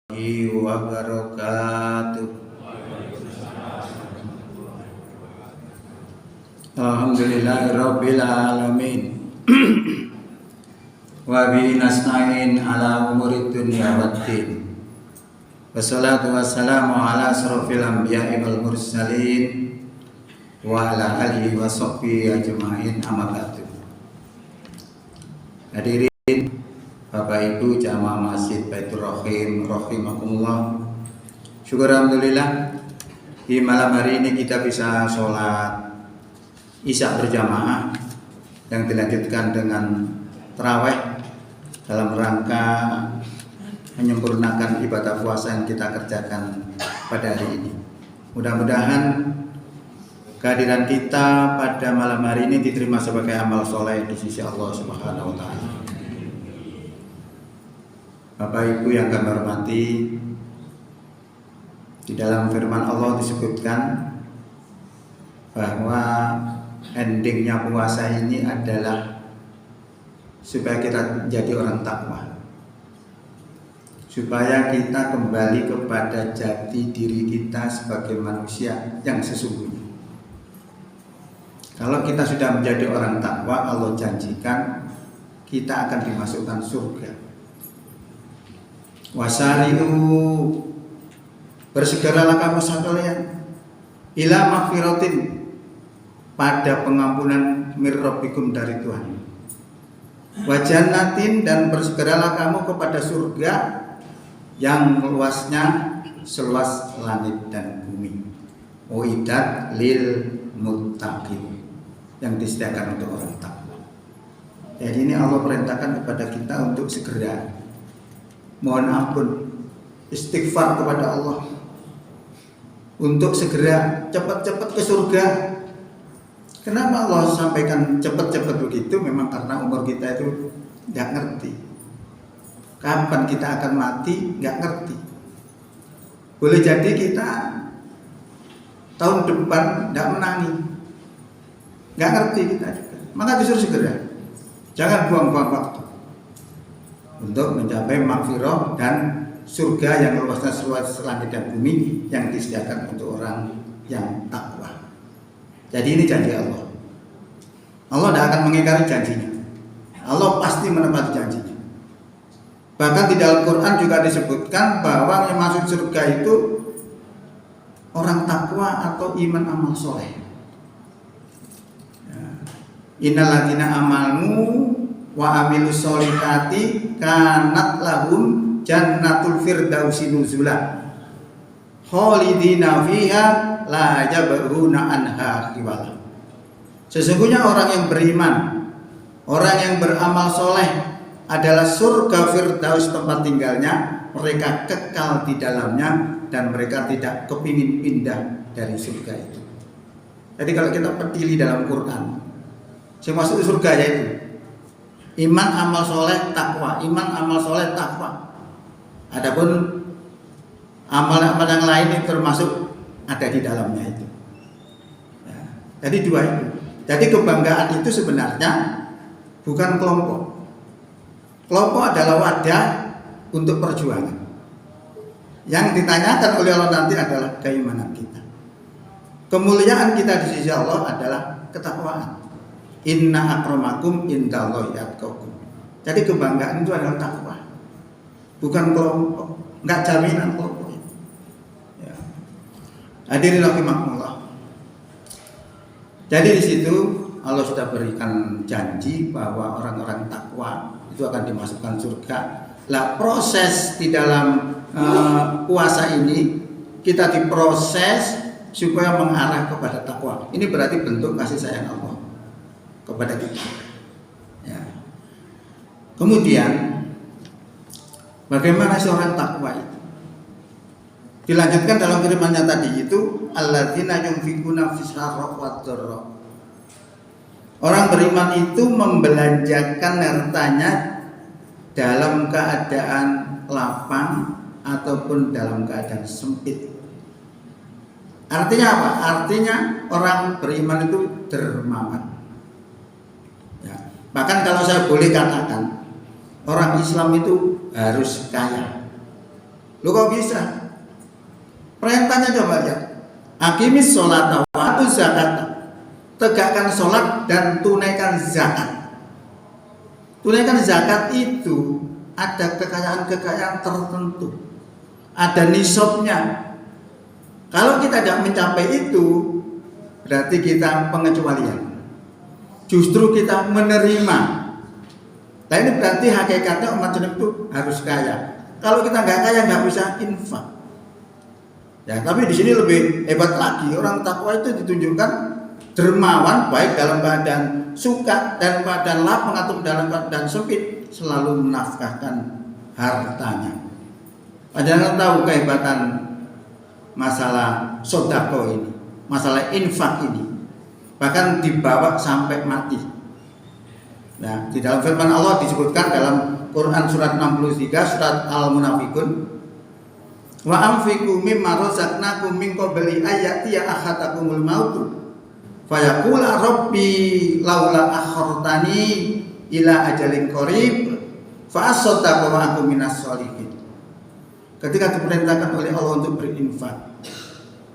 Wabarakatuh. Alhamdulillahirabbil alamin. Wa bihi nasta'in ala umurid dunya waddin. Wassalatu wassalamu ala asrofil anbiya'i wal mursalin wa ala alihi wa sahbihi ajma'in, amma ba'du. Hadirin Bapak Ibu jamaah Masjid Baitur Rahim rahimakumullah. Syukur alhamdulillah di malam hari ini kita bisa sholat Isya berjamaah yang dilanjutkan dengan tarawih dalam rangka menyempurnakan ibadah puasa yang kita kerjakan pada hari ini. Mudah-mudahan kehadiran kita pada malam hari ini diterima sebagai amal soleh di sisi Allah Subhanahu wa Ta'ala. Bapak Ibu yang kami hormati, di dalam firman Allah disebutkan bahwa endingnya puasa ini adalah supaya kita menjadi orang takwa, supaya kita kembali kepada jati diri kita sebagai manusia yang sesungguhnya. Kalau kita sudah menjadi orang takwa, Allah janjikan kita akan dimasukkan surga. Wasari'u, bersegeralah kamu sekalian ila magfiratin, pada pengampunan mir rabbikum, dari Tuhan. Wa jannatin, dan bersegeralah kamu kepada surga yang luasnya seluas langit dan bumi. Uiddat lil muttaqin, yang disediakan untuk orang takwa. Jadi ini Allah perintahkan kepada kita untuk segera mohon ampun, istighfar kepada Allah, untuk segera cepat-cepat ke surga. Kenapa Allah sampaikan cepat-cepat begitu? Memang karena umur kita itu nggak ngerti kapan kita akan mati, nggak ngerti. Boleh jadi kita tahun depan nggak menangi, nggak ngerti kita juga. Maka disuruh segera, jangan buang-buang waktu untuk mencapai maghfirah dan surga yang luasnya seluas langit dan bumi, yang disediakan untuk orang yang takwa. Jadi ini janji Allah. Allah tidak akan mengingkari janjinya. Allah pasti menepati janjinya. Bahkan di dalam Quran juga disebutkan bahwa yang masuk surga itu orang takwa atau iman amal soleh. Innal ladzina amanu wa amilus sholihati kanat lahum jannatul firdausi nuzula khalidina fiha la yabghuna anha hiwala. Sesungguhnya orang yang beriman, orang yang beramal soleh adalah surga firdaus tempat tinggalnya, mereka kekal di dalamnya dan mereka tidak kepingin pindah dari surga itu. Jadi kalau kita petili dalam Quran, yang masuk surga yaitu iman amal soleh takwa, iman amal soleh takwa. Adapun amal-amal yang lain itu termasuk ada di dalamnya itu. Ya, jadi dua itu. Jadi kebanggaan itu sebenarnya bukan kelompok. Kelompok adalah wadah untuk perjuangan. Yang ditanyakan oleh Allah nanti adalah keimanan kita. Kemuliaan kita di sisi Allah adalah ketakwaan. Inna akramakum indallahi atqakum. Jadi kebanggaan itu adalah takwa, bukan kelompok, enggak jaminan kelompok itu. Ya. Hadirin rahimakumullah. Jadi di situ Allah sudah berikan janji bahwa orang-orang takwa itu akan dimasukkan surga. Lah proses di dalam puasa ini kita diproses supaya mengarah kepada takwa. Ini berarti bentuk kasih sayang Allah kepada kita. Ya. Kemudian bagaimana seorang takwa itu? Dilanjutkan dalam firman-Nya tadi itu alladzina yunfikuna fis-sarra wad-dharra. Orang beriman itu membelanjakan hartanya dalam keadaan lapang ataupun dalam keadaan sempit. Artinya apa? Artinya orang beriman itu dermawan. Bahkan kalau saya boleh katakan, orang Islam itu harus kaya. Lu kok bisa? Perintahnya coba lihat. Aqimis sholata wa atuz zakata. Tegakkan sholat dan tunaikan zakat. Tunaikan zakat itu ada kekayaan-kekayaan tertentu, ada nisabnya. Kalau kita tidak mencapai itu, berarti kita pengecualian. Justru kita menerima. Nah ini berarti hakikatnya umat Islam itu harus kaya. Kalau kita nggak kaya nggak bisa infak. Ya, tapi di sini lebih hebat lagi. Orang takwa itu ditunjukkan dermawan baik dalam keadaan suka dan keadaan lapang atau dalam keadaan sempit, selalu menafkahkan hartanya. Jangan tahu kehebatan masalah sodako ini, masalah infak ini, bahkan dibawa sampai mati. Nah, di dalam firman Allah disebutkan dalam Quran surat 63 surat Al-Munafikun, wa anfiqu mimma razaqnakum min qabli ayati ahadakumul mautu fayaqula rabbi laula akhartani ila ajalin qarib fa asaddaqa wa aku minas sholihin. Ketika diperintahkan oleh Allah untuk berinfak,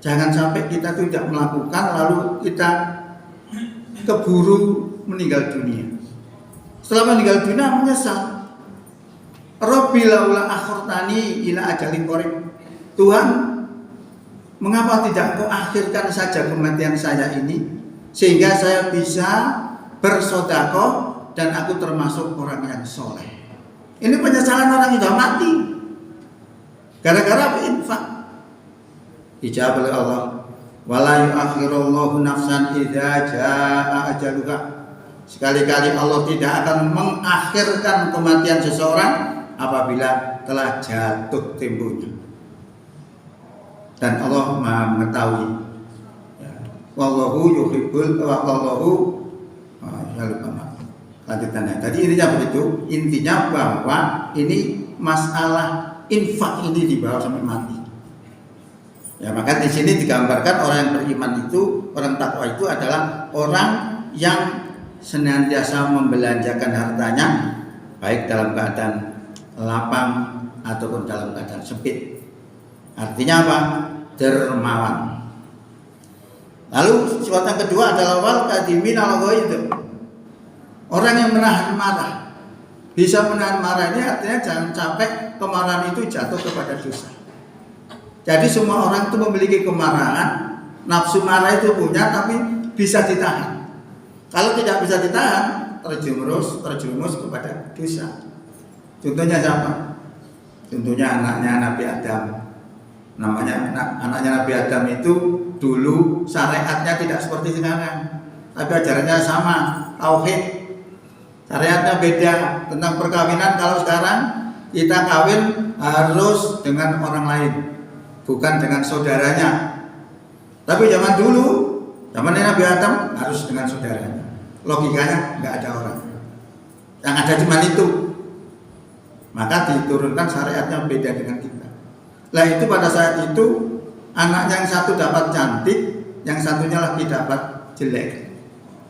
jangan sampai kita tidak melakukan lalu kita keburu meninggal dunia. Setelah meninggal dunia menyesal. Rabbi laula akhartani ila ajalin qarib. Tuhan, mengapa tidak kau akhirkan saja kematian saya ini sehingga saya bisa bersedekah dan aku termasuk orang yang soleh. Ini penyesalan orang yang sudah mati gara-gara berinfak. Dijawab oleh Allah, wala yu'akhirullahu nafsan idza jaa ajaluha. Sekali-kali Allah tidak akan mengakhirkan kematian seseorang apabila telah jatuh temponya. Dan Allah Maha mengetahui. Wallahu yuhibbul wallahu lanjutannya. Tadi intinya begitu. Intinya bahwa ini masalah infak ini dibawa sampai mati. Ya, maka di sini digambarkan orang yang beriman itu, orang takwa itu adalah orang yang senantiasa membelanjakan hartanya baik dalam keadaan lapang ataupun dalam keadaan sempit. Artinya apa? Dermawan. Lalu sifat yang kedua adalah wal kadimin al-ghaidh. Orang yang menahan marah. Bisa menahan marah ini artinya jangan sampai kemarahan itu jatuh kepada dosa. Jadi semua orang itu memiliki kemarahan, nafsu marah itu punya tapi bisa ditahan. Kalau tidak bisa ditahan, terjerumus kepada dosa. Contohnya siapa? Contohnya anaknya Nabi Adam. Namanya anaknya Nabi Adam itu dulu syariatnya tidak seperti sekarang, tapi ajarannya sama, tauhid. Syariatnya beda tentang perkawinan. Kalau sekarang kita kawin harus dengan orang lain, bukan dengan saudaranya. Tapi zaman dulu, zaman Nabi Adam harus dengan saudaranya. Logikanya nggak ada orang, yang ada cuma itu. Maka diturunkan syariatnya beda dengan kita. Lah itu pada saat itu anak yang satu dapat cantik, yang satunya lagi dapat jelek,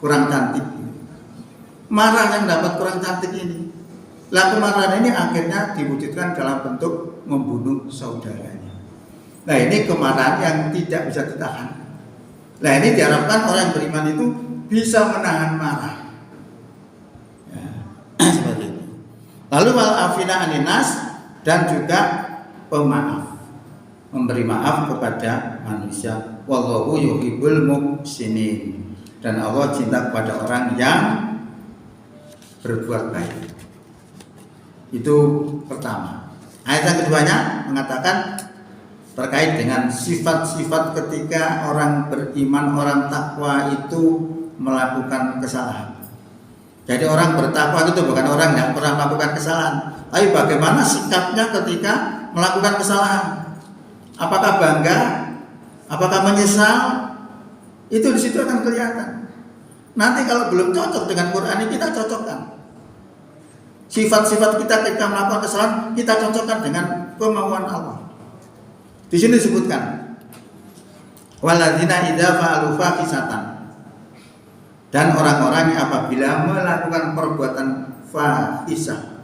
kurang cantik. Marah yang dapat kurang cantik ini. Lah kemarahan ini akhirnya diwujudkan dalam bentuk membunuh saudaranya. Nah ini kemarahan yang tidak bisa ditahan. Nah ini diharapkan orang yang beriman itu bisa menahan marah. Ya, seperti itu. Lalu wal afina aninas, dan juga pemaaf, memberi maaf kepada manusia. Wallahu yuhibbul muhsinin, dan Allah cinta kepada orang yang berbuat baik. Itu pertama. Ayat yang keduanya mengatakan terkait dengan sifat-sifat ketika orang beriman, orang takwa itu melakukan kesalahan. Jadi orang bertakwa itu bukan orang yang pernah melakukan kesalahan, tapi bagaimana sikapnya ketika melakukan kesalahan. Apakah bangga? Apakah menyesal? Itu di situ akan kelihatan. Nanti kalau belum cocok dengan Quran ini kita cocokkan. Sifat-sifat kita ketika melakukan kesalahan kita cocokkan dengan kemauan Allah. Di sini disebutkan waladzina idza fa'alu fahisatan, dan orang-orang yang apabila melakukan perbuatan fahisah.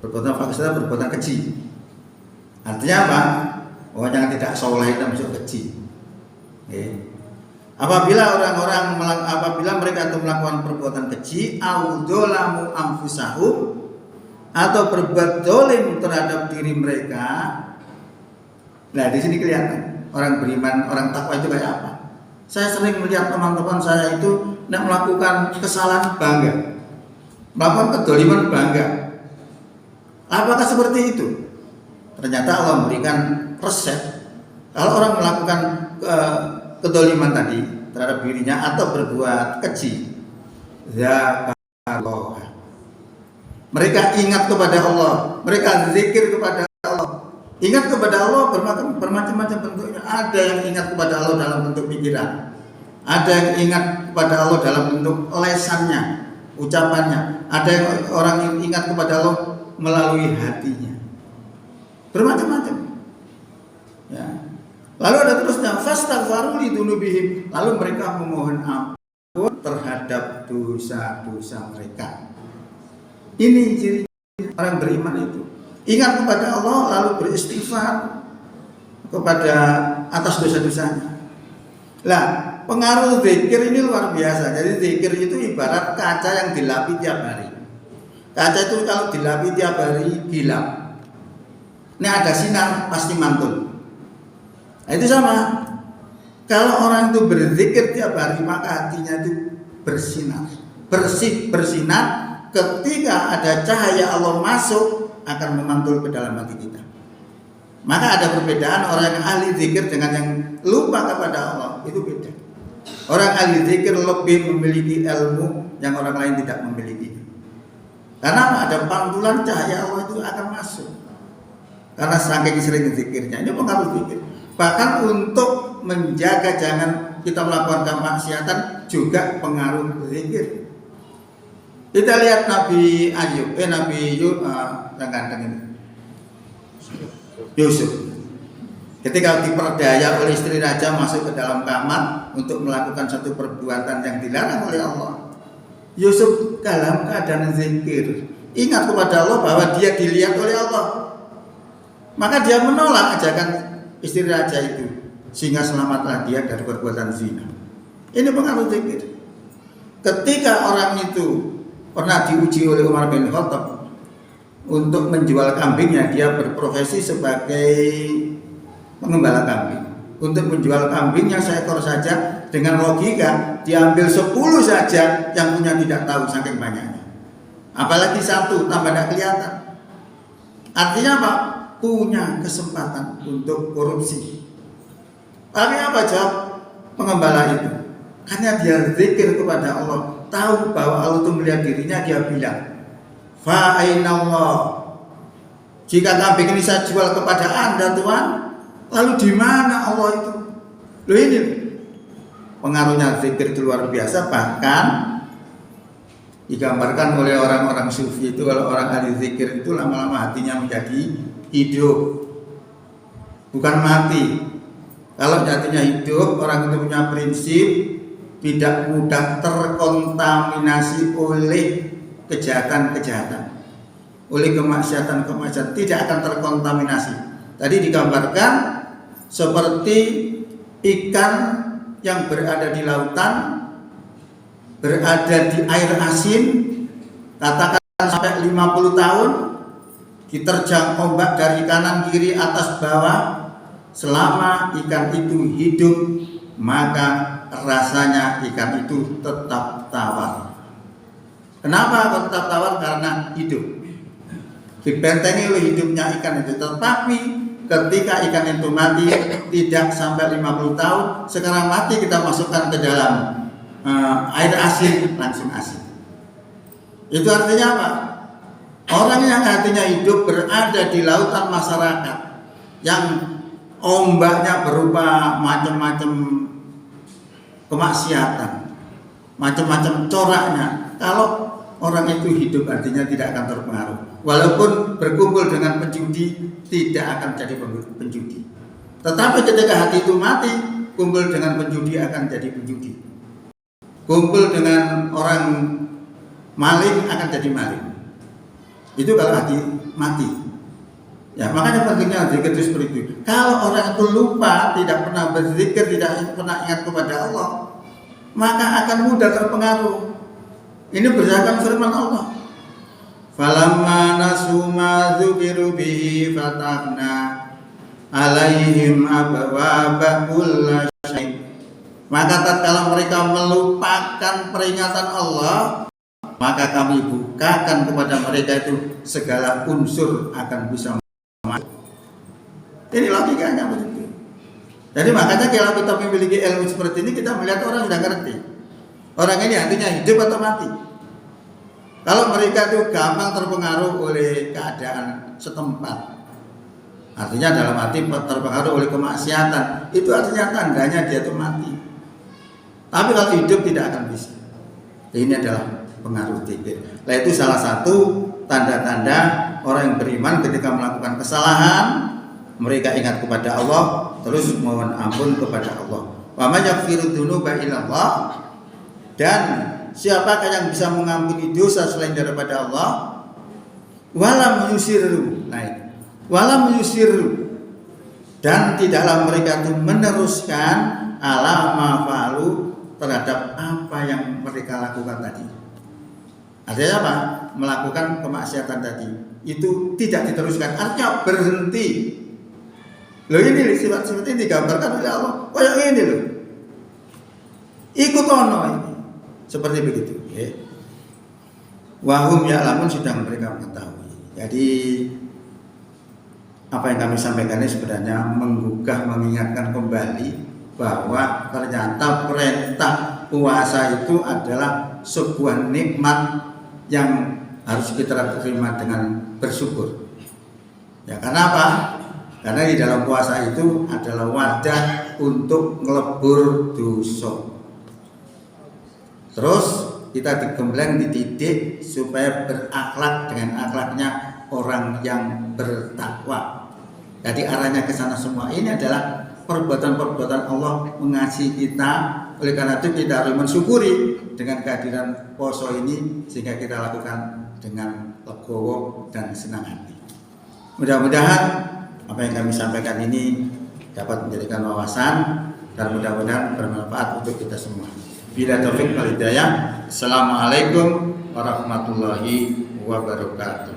Perbuatan fahisah, perbuatan keji. Artinya apa? Oh, yang tidak soleh itu masuk keji. Apabila mereka itu melakukan perbuatan keji, audolamu anfusahum, atau berbuat dolim terhadap diri mereka. Nah, di sini kelihatan orang beriman, orang takwa itu kayak apa. Saya sering melihat teman-teman saya itu melakukan kesalahan bangga, melakukan kedoliman bangga. Apakah seperti itu? Ternyata Allah memberikan resep. Kalau orang melakukan kedoliman tadi terhadap dirinya atau berbuat keji, zakarullah, mereka ingat kepada Allah, mereka zikir kepada Allah. Ingat kepada Allah bermacam-macam bentuknya. Ada yang ingat kepada Allah dalam bentuk pikiran, ada yang ingat kepada Allah dalam bentuk lesannya, ucapannya, ada yang orang yang ingat kepada Allah melalui hatinya. Bermacam-macam. Ya. Lalu ada terusnya, fastaghfaru lidzunubihim, lalu mereka memohon ampun terhadap dosa-dosa mereka. Ini ciri orang beriman itu. Ingat kepada Allah lalu beristighfar kepada atas dosa-dosanya. Lah, pengaruh zikir ini luar biasa. Jadi zikir itu ibarat kaca yang dilapi tiap hari. Kaca itu kalau dilapi tiap hari gelap. Ini ada sinar pasti mantul. Nah, itu sama. Kalau orang itu berzikir tiap hari, maka hatinya itu bersinar, bersinar. Ketika ada cahaya Allah masuk, akan memantul ke dalam hati kita. Maka ada perbedaan orang yang ahli zikir dengan yang lupa kepada Allah. Itu beda. Orang ahli zikir lebih memiliki ilmu yang orang lain tidak memiliki. Karena ada pantulan cahaya Allah itu akan masuk. Karena saking sering zikirnya, ini pengaruh zikir. Bahkan untuk menjaga jangan kita melakukan kemaksiatan juga pengaruh zikir. Kita lihat Nabi Ayub, yang ganteng ini, Yusuf. Ketika diperdaya oleh istri raja masuk ke dalam kamar untuk melakukan satu perbuatan yang dilarang oleh Allah, Yusuf dalam keadaan zikir, ingat kepada Allah bahwa dia dilihat oleh Allah. Maka dia menolak ajakan istri raja itu, sehingga selamatlah dia dari perbuatan zina. Ini pengaruh zikir. Ketika orang itu pernah diuji oleh Umar bin Khattab untuk menjual kambingnya, dia berprofesi sebagai pengembala kambing. Untuk menjual kambingnya seekor saja, dengan logika diambil 10 saja, yang punya tidak tahu saking banyaknya. Apalagi satu tambah tidak kelihatan. Artinya apa? Punya kesempatan untuk korupsi. Tapi apa jawab pengembala itu? Karena dia zikir kepada Allah, tahu bahwa Allah itu melihat dirinya, dia bilang, fa'ainallah, jika kambing ini saya jual kepada Anda Tuhan, lalu di mana Allah itu? Loh, ini pengaruhnya zikir itu luar biasa. Bahkan digambarkan oleh orang-orang sufi itu, kalau orang ahli zikir itu lama-lama hatinya menjadi hidup, bukan mati. Kalau hatinya hidup, orang itu punya prinsip tidak mudah terkontaminasi oleh kejahatan-kejahatan, oleh kemaksiatan-kemaksiatan, tidak akan terkontaminasi. Tadi digambarkan seperti ikan yang berada di lautan, berada di air asin, katakan sampai 50 tahun, diterjang ombak dari kanan kiri atas bawah. Selama ikan itu hidup, maka rasanya ikan itu tetap tawar. Kenapa tetap tawar? Karena hidup, dibentengi oleh hidupnya ikan itu. Tetapi ketika ikan itu mati, tidak sampai 50 tahun, sekarang mati kita masukkan ke dalam air asin, langsung asin. Itu artinya apa? Orang yang hatinya hidup berada di lautan masyarakat yang ombaknya berupa macam-macam kemaksiatan, macam-macam coraknya. Kalau orang itu hidup, artinya tidak akan terpengaruh. Walaupun berkumpul dengan penjudi, tidak akan jadi penjudi. Tetapi ketika hati itu mati, kumpul dengan penjudi akan jadi penjudi. Kumpul dengan orang maling akan jadi maling. Itu kalau hati mati. Ya, makanya pentingnya zikir itu seperti itu. Kalau orang itu lupa, tidak pernah berzikir, tidak pernah ingat kepada Allah, maka akan mudah terpengaruh. Ini berdasarkan firman Allah. Falamma nasu ma dzukiru bihi fatahna alaihim abwaaba kulli syai'. Maka tatkala mereka melupakan peringatan Allah, maka kami bukakan kepada mereka itu segala unsur akan bisa. Ini logikanya begitu. Jadi makanya kalau kita memiliki ilmu seperti ini, kita melihat orang sudah ngerti. Orang ini artinya hidup atau mati. Kalau mereka itu gampang terpengaruh oleh keadaan setempat, artinya dalam arti terpengaruh oleh kemaksiatan, itu artinya tandanya dia itu mati. Tapi kalau hidup tidak akan bisa. Ini adalah pengaruh zikir. Nah, itu salah satu tanda-tanda orang yang beriman ketika melakukan kesalahan, mereka ingat kepada Allah, terus mohon ampun kepada Allah. Wa may yaghfiru dzunuba illallah, dan siapakah yang bisa mengampuni dosa selain daripada Allah? Walam yusirru. Nah, walam yusirru, dan tidaklah mereka itu meneruskan ala ma fa'alu, terhadap apa yang mereka lakukan tadi. Artinya apa? Melakukan kemaksiatan tadi itu tidak diteruskan, artinya berhenti. Loh, ini sifat-sifat ini digambarkan oleh Allah. Oh, yang ini loh, ikut ono ini, seperti begitu. Ya. Wahum ya'lamun, sedang mereka mengetahui. Jadi apa yang kami sampaikan ini sebenarnya menggugah, mengingatkan kembali bahwa ternyata perintah puasa itu adalah sebuah nikmat yang harus kita terima dengan bersyukur. Ya, karena apa? Karena di dalam puasa itu adalah wadah untuk ngelebur dosa. Terus kita digembleng, dididik supaya berakhlak dengan akhlaknya orang yang bertakwa. Jadi arahnya ke sana semua. Ini adalah perbuatan-perbuatan Allah mengasihi kita. Oleh karena itu kita harus mensyukuri dengan kehadiran poso ini, sehingga kita lakukan dengan legowo dan senang hati. Mudah-mudahan apa yang kami sampaikan ini dapat menjadikan wawasan dan mudah-mudahan bermanfaat untuk kita semua. Bila taufik wal hidayah. Assalamualaikum warahmatullahi wabarakatuh.